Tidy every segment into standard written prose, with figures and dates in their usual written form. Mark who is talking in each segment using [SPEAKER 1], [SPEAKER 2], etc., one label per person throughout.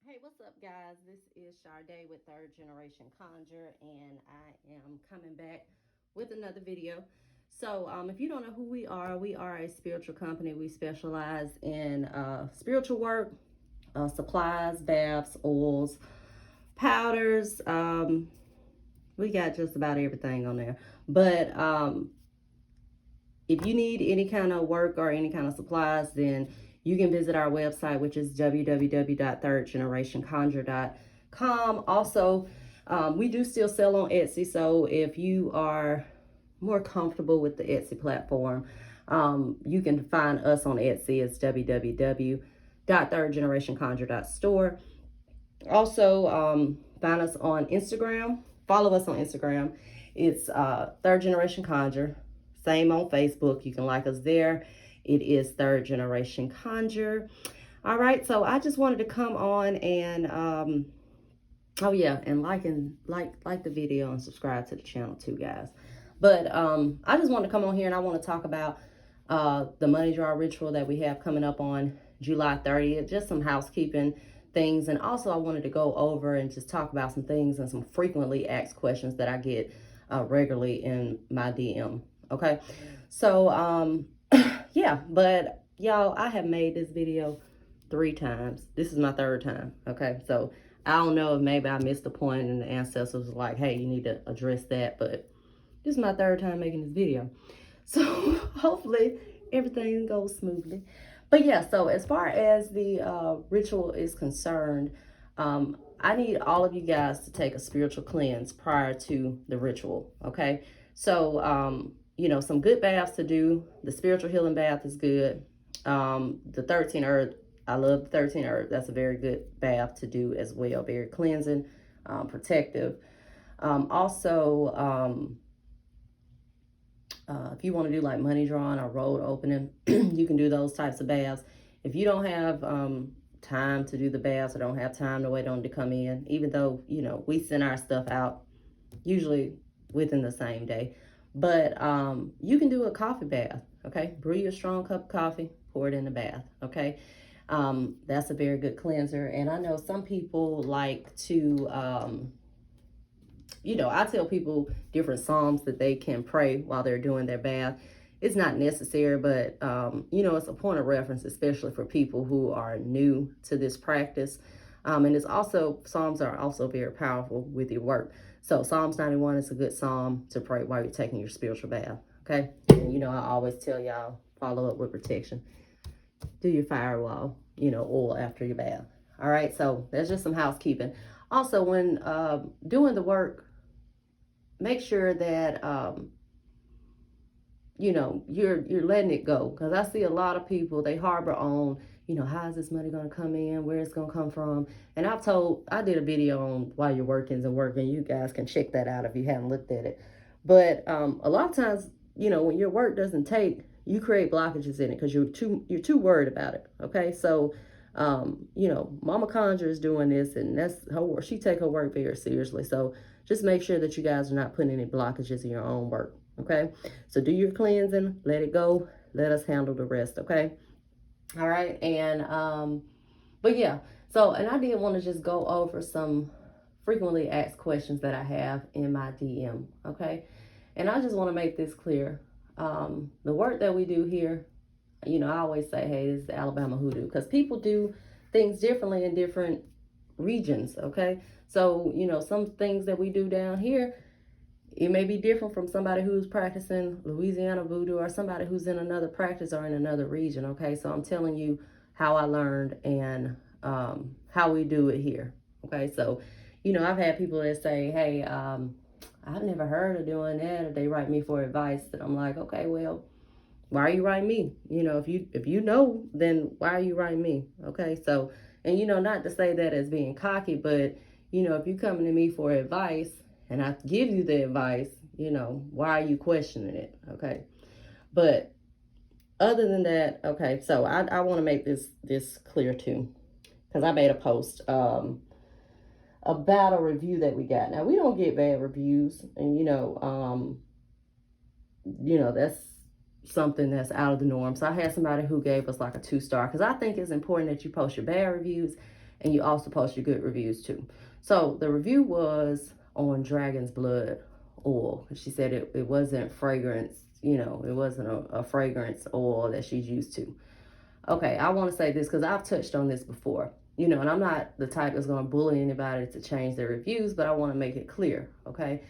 [SPEAKER 1] Hey, what's up, guys? This is Sade with Third Generation Conjure, and I am coming back with another video. So, if you don't know who we are a spiritual company. We specialize in spiritual work, supplies, baths, oils, powders. We got just about everything on there. But if you need any kind of work or any kind of supplies, then you can visit our website, which is www.thirdgenerationconjure.com. Also, we do still sell on Etsy, so if you are more comfortable with the Etsy platform, you can find us on Etsy. It's www.thirdgenerationconjure.store. Also, find us on Instagram. Follow us on Instagram. It's Third Generation Conjure. Same on Facebook. You can like us there. It is Third Generation Conjure. All right. So I just wanted to come on and oh yeah, and like the video and subscribe to the channel too, guys. But I just want to come on here and I want to talk about the money draw ritual that we have coming up on July 30th. Just some housekeeping things, and also I wanted to go over and just talk about some things and some frequently asked questions that I get regularly in my DM. Okay, so yeah, but y'all, I have made this video 3 times. This is my third time. Okay, so I don't know if maybe I missed a point and the ancestors was like, hey, you need to address that, but this is my third time making this video. So hopefully everything goes smoothly. But yeah, so as far as the ritual is concerned, I need all of you guys to take a spiritual cleanse prior to the ritual, okay? So, some good baths to do. The spiritual healing bath is good. The 13 herb, I love the 13 herb. That's a very good bath to do as well. Very cleansing, protective. Also, if you want to do like money drawing or road opening, you can do those types of baths. If you don't have time to do the baths or don't have time to wait on it to come in, even though, we send our stuff out usually within the same day. But you can do a coffee bath, okay? Brew your strong cup of coffee, pour it in the bath, okay? That's a very good cleanser. And I know some people like to I tell people different psalms that they can pray while they're doing their bath. It's not necessary, but it's a point of reference, especially for people who are new to this practice. And it's also, psalms are also very powerful with your work. So Psalms 91 is a good psalm to pray while you're taking your spiritual bath. Okay. And I always tell y'all, follow up with protection. Do your firewall, oil after your bath. All right. So that's just some housekeeping. Also, when doing the work, make sure that you're letting it go, because I see a lot of people, they harbor on, how's this money going to come in, where it's going to come from. And I did a video on why your workings and working. You guys can check that out if you haven't looked at it. But a lot of times, when your work doesn't take, you create blockages in it because you're too worried about it. Okay, so Mama Conjure is doing this, and that's her work. She take her work very seriously. So just make sure that you guys are not putting any blockages in your own work. Okay, so do your cleansing, let it go, let us handle the rest. Okay, all right. And but yeah, so, and I did want to just go over some frequently asked questions that I have in my DM. Okay, and I just want to make this clear. The work that we do here, I always say, hey, this is the Alabama hoodoo, because people do things differently in different regions. Okay, so some things that we do down here, it may be different from somebody who's practicing Louisiana voodoo or somebody who's in another practice or in another region. Okay, so I'm telling you how I learned and how we do it here. Okay, so I've had people that say, hey, I've never heard of doing that, or they write me for advice, and I'm like, okay, well, why are you writing me? If you know, then why are you writing me? Okay, so, and not to say that as being cocky, but if you coming to me for advice and I give you the advice, why are you questioning it? Okay, but other than that, okay, so I want to make this clear too, because I made a post about a review that we got. Now, we don't get bad reviews, and that's something that's out of the norm. So I had somebody who gave us like a 2-star, because I think it's important that you post your bad reviews And you also post your good reviews too. So the review was on Dragon's Blood oil. She said it wasn't fragrance, you know, it wasn't a fragrance oil that she's used to. Okay, I want to say this because I've touched on this before, you know, and I'm not the type that's going to bully anybody to change their reviews, but I want to make it clear, okay?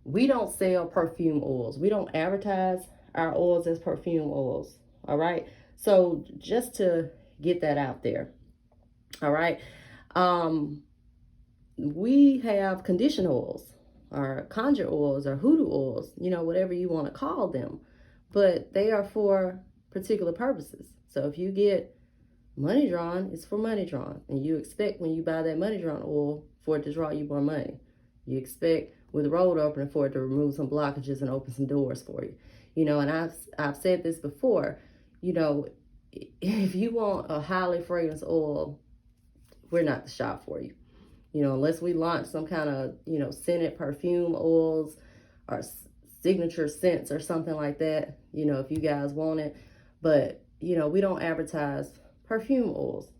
[SPEAKER 1] We don't sell perfume oils. We don't advertise our oils as perfume oils, all right? So just to get that out there, all right? We have condition oils or conjure oils or hoodoo oils, you know, whatever you want to call them, but they are for particular purposes. So if you get money drawn, it's for money drawn, and you expect when you buy that money drawn oil for it to draw you more money. You expect with the road opener for it to remove some blockages and open some doors for you, you know. And I've said this before, you know, if you want a highly fragrance oil, we're not the shop for you. You know, unless we launch some kind of, you know, scented perfume oils or signature scents or something like that, you know, if you guys want it. But, you know, we don't advertise perfume oils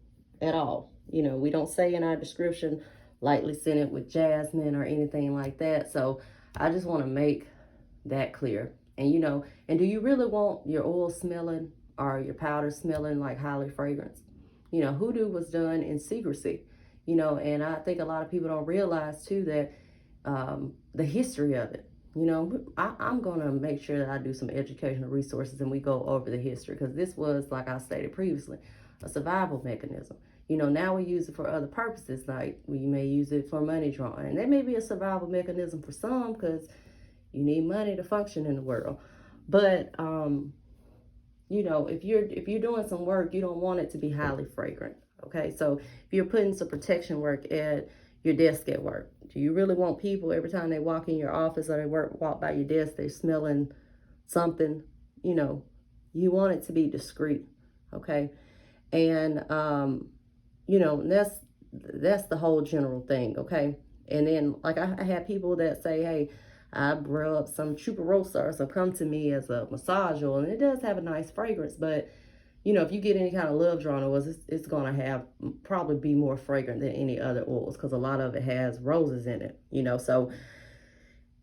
[SPEAKER 1] at all. You know, we don't say in our description lightly scented with jasmine or anything like that. So I just want to make that clear. And, you know, and do you really want your oil smelling or your powder smelling like highly fragrance? You know, hoodoo was done in secrecy. You know, and I think a lot of people don't realize too that the history of it. You know, I'm going to make sure that I do some educational resources and we go over the history, because this was, like I stated previously, a survival mechanism. You know, now we use it for other purposes, like we may use it for money drawing. And that may be a survival mechanism for some because you need money to function in the world. But, you know, if you're doing some work, you don't want it to be highly fragrant. Okay, so if you're putting some protection work at your desk at work, do you really want people every time they walk in your office or they walk by your desk, they're smelling something? You know, you want it to be discreet, okay? And you know, that's the whole general thing, okay? And then, like, I have people that say, hey, I rub some tuberosa or some come to me as a massage oil, and it does have a nice fragrance, but you know, if you get any kind of love drawn oils, it's going to have probably be more fragrant than any other oils because a lot of it has roses in it, you know. So,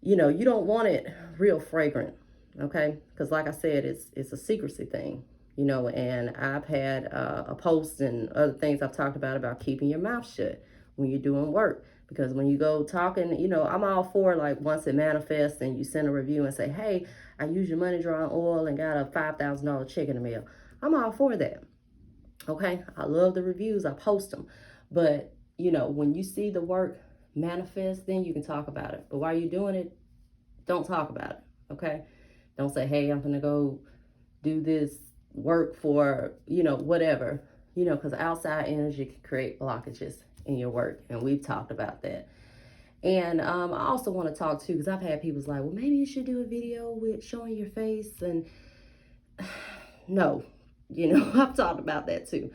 [SPEAKER 1] you know, you don't want it real fragrant, okay? Because like I said, it's a secrecy thing, you know. And I've had a post and other things I've talked about keeping your mouth shut when you're doing work. Because when you go talking, you know, I'm all for, like, once it manifests and you send a review and say, hey, I use your money drawing oil and got a $5,000 check in the mail. I'm all for that, okay? I love the reviews, I post them. But, you know, when you see the work manifest, then you can talk about it. But while you're doing it, don't talk about it, okay? Don't say, hey, I'm gonna go do this work for, you know, whatever, you know, because outside energy can create blockages in your work, and we've talked about that. And I also want to talk too, because I've had people like, well, maybe you should do a video with showing your face. And no, you know, I've talked about that too.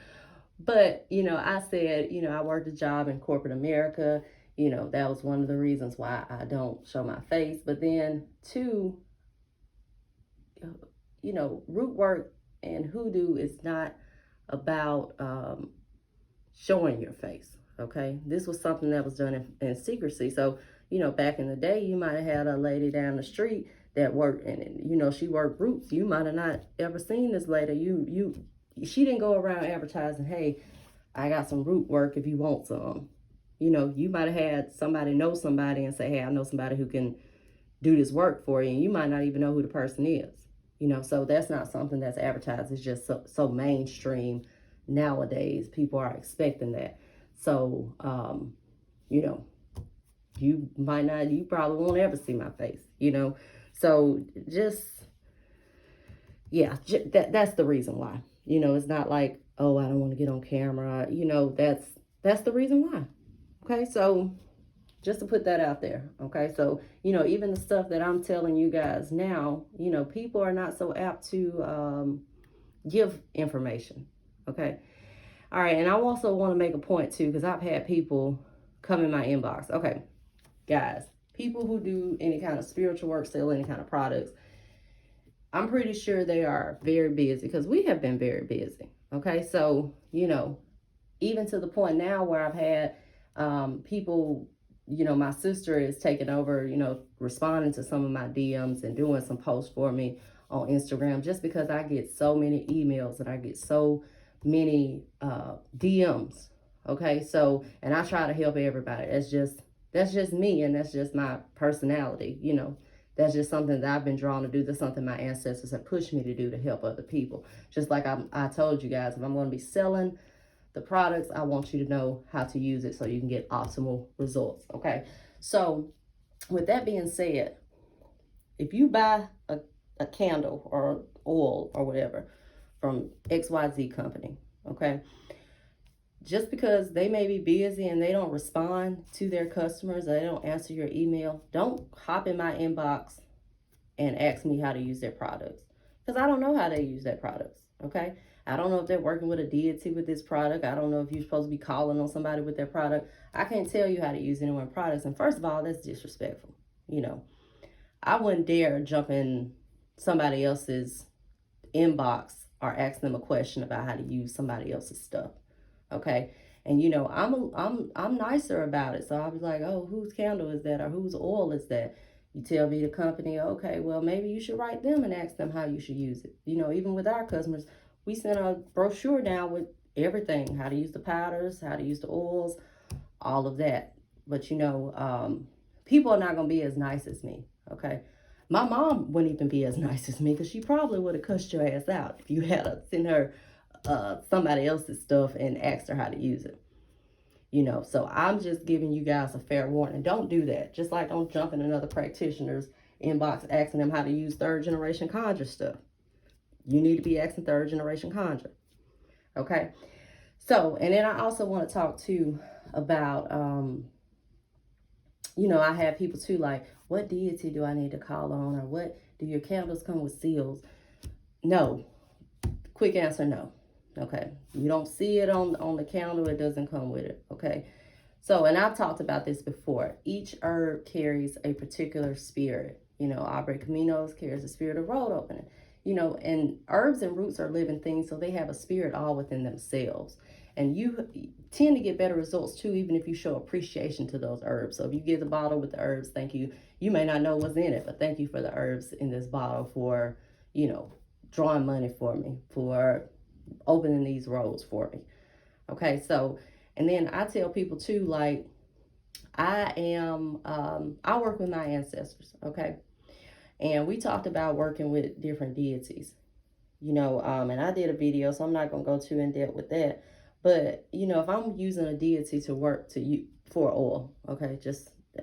[SPEAKER 1] But, you know, I said, you know, I worked a job in corporate America. You know, that was one of the reasons why I don't show my face. But then, two, you know, root work and hoodoo is not about showing your face, okay? This was something that was done in secrecy. So, you know, back in the day, you might have had a lady down the street that worked, and you know, she worked roots. You might have not ever seen this lady. She didn't go around advertising, hey, I got some root work if you want some. You know, you might have had somebody know somebody and say, hey, I know somebody who can do this work for you, and you might not even know who the person is. You know, so that's not something that's advertised. It's just so mainstream nowadays. People are expecting that. So, you know, you probably won't ever see my face, you know. So just, yeah, that's the reason why. You know, it's not like, oh, I don't want to get on camera. You know, that's the reason why. Okay, so just to put that out there, okay? So, you know, even the stuff that I'm telling you guys now, you know, people are not so apt to give information, okay? All right, and I also want to make a point too, because I've had people come in my inbox. Okay, guys, people who do any kind of spiritual work, sell any kind of products, I'm pretty sure they are very busy, because we have been very busy, okay? So, you know, even to the point now where I've had people, my sister is taking over, responding to some of my DMs and doing some posts for me on Instagram, just because I get so many emails and I get so many DMs. Okay, so, and I try to help everybody. That's just me, and that's just my personality. That's just something that I've been drawn to do. That's something my ancestors have pushed me to do to help other people. Just like I told you guys, if I'm going to be selling the products, I want you to know how to use it so you can get optimal results. Okay, so with that being said, if you buy a candle or oil or whatever from XYZ company, okay, just because they may be busy and they don't respond to their customers or they don't answer your email, don't hop in my inbox and ask me how to use their products, because I don't know how they use their products. Okay, I don't know if they're working with a deity with this product. I don't know if you're supposed to be calling on somebody with their product. I can't tell you how to use anyone's products. And first of all, that's disrespectful. I wouldn't dare jump in somebody else's inbox or ask them a question about how to use somebody else's stuff. Okay, and I'm nicer about it. So I'll be like, oh, whose candle is that, or whose oil is that? You tell me the company, okay, well, maybe you should write them and ask them how you should use it. Even with our customers, we send a brochure down with everything: how to use the powders, how to use the oils, all of that. But people are not gonna be as nice as me. Okay, my mom wouldn't even be as nice as me, because she probably would have cussed your ass out if you had to send her somebody else's stuff and asked her how to use it. So I'm just giving you guys a fair warning. Don't do that. Just like don't jump in another practitioner's inbox asking them how to use third generation Conjure stuff. You need to be asking third generation Conjure. Okay. So, and then I also want to talk too about, I have people too, like, what deity do I need to call on, or what do your candles come with seals? No. Quick answer, no. Okay, you don't see it on the candle, it doesn't come with it. Okay, so, and I've talked about this before, each herb carries a particular spirit. Abre Caminos carries the spirit of road opening. And herbs and roots are living things, so they have a spirit all within themselves. And you tend to get better results too, even if you show appreciation to those herbs. So if you give the bottle with the herbs, thank you. You may not know what's in it, but thank you for the herbs in this bottle for, drawing money for me, for opening these roads for me. Okay, so, and then I tell people too, like, I work with my ancestors. Okay, and we talked about working with different deities, and I did a video, so I'm not gonna go too in depth with that. But if I'm using a deity to work to you for oil, okay,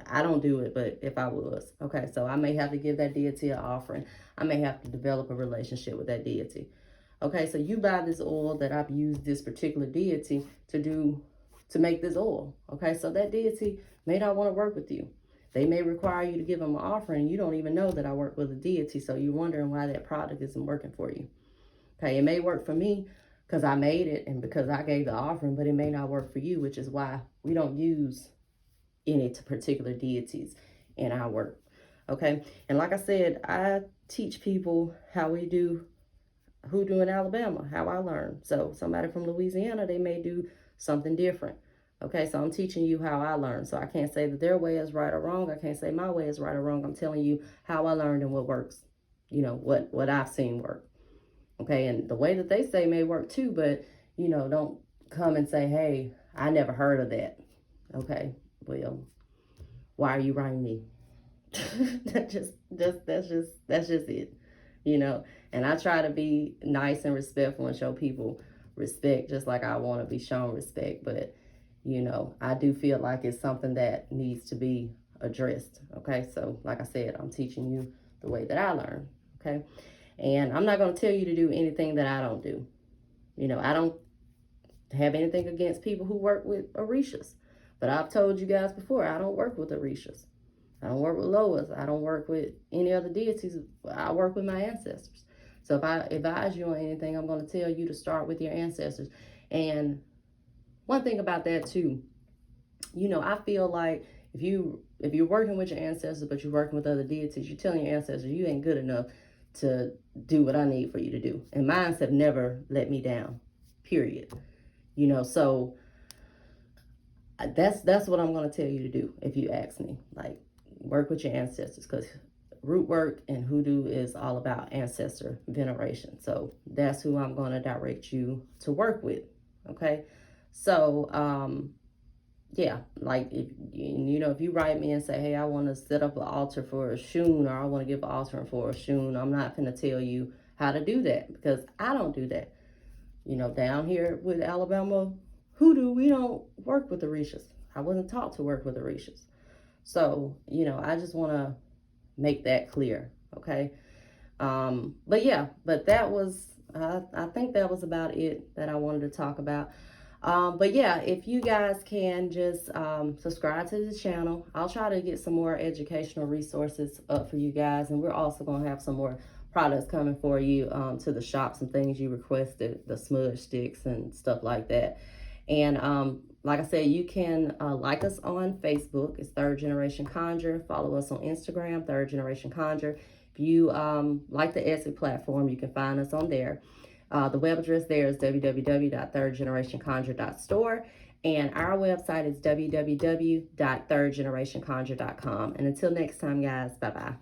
[SPEAKER 1] I don't do it, but if I was, okay, so I may have to give that deity an offering. I may have to develop a relationship with that deity. Okay, so you buy this oil that I've used this particular deity to make this oil. Okay, so that deity may not want to work with you. They may require you to give them an offering. You don't even know that I work with a deity, so you're wondering why that product isn't working for you. Okay, it may work for me because I made it and because I gave the offering, but it may not work for you, which is why we don't use any particular deities in our work. Okay, and like I said, I teach people how we do hoodoo in Alabama, how I learned. So somebody from Louisiana, they may do something different. Okay, so I'm teaching you how I learned. So I can't say that their way is right or wrong. I can't say my way is right or wrong. I'm telling you how I learned and what works. What I've seen work. Okay, and the way that they say may work too, but don't come and say, hey, I never heard of that. Okay, well, why are you writing me? that's just it. And I try to be nice and respectful and show people respect, just like I want to be shown respect. But I do feel like it's something that needs to be addressed. Okay, so like I said, I'm teaching you the way that I learn. Okay, and I'm not going to tell you to do anything that I don't do. I don't have anything against people who work with orishas, but I've told you guys before, I don't work with orishas. I don't work with Loas. I don't work with any other deities. I work with my ancestors. So if I advise you on anything, I'm going to tell you to start with your ancestors. And one thing about that too, I feel like if you're working with your ancestors, but you're working with other deities, you're telling your ancestors you ain't good enough to do what I need for you to do. And mine have never let me down, period. So That's what I'm going to tell you to do if you ask me. Like, work with your ancestors, because root work and hoodoo is all about ancestor veneration. So that's who I'm going to direct you to work with. Okay. So yeah, like, if if you write me and say, hey, I want to set up an altar for a Shun, or I want to give an altar for a Shun, I'm not going to tell you how to do that, because I don't do that. Down here with Alabama hoodoo, we don't work with Orishas. I wasn't taught to work with Orishas. So, I just want to make that clear. Okay. But yeah, but that was, I think that was about it that I wanted to talk about. But yeah, if you guys can just subscribe to the channel. I'll try to get some more educational resources up for you guys. And we're also going to have some more products coming for you to the shop, some things you requested, the smudge sticks and stuff like that. And like I said, you can like us on Facebook. It's Third Generation Conjure. Follow us on Instagram, Third Generation Conjure. If you like the Etsy platform, you can find us on there. The web address there is www.thirdgenerationconjure.store. And our website is www.thirdgenerationconjure.com. And until next time, guys, bye-bye.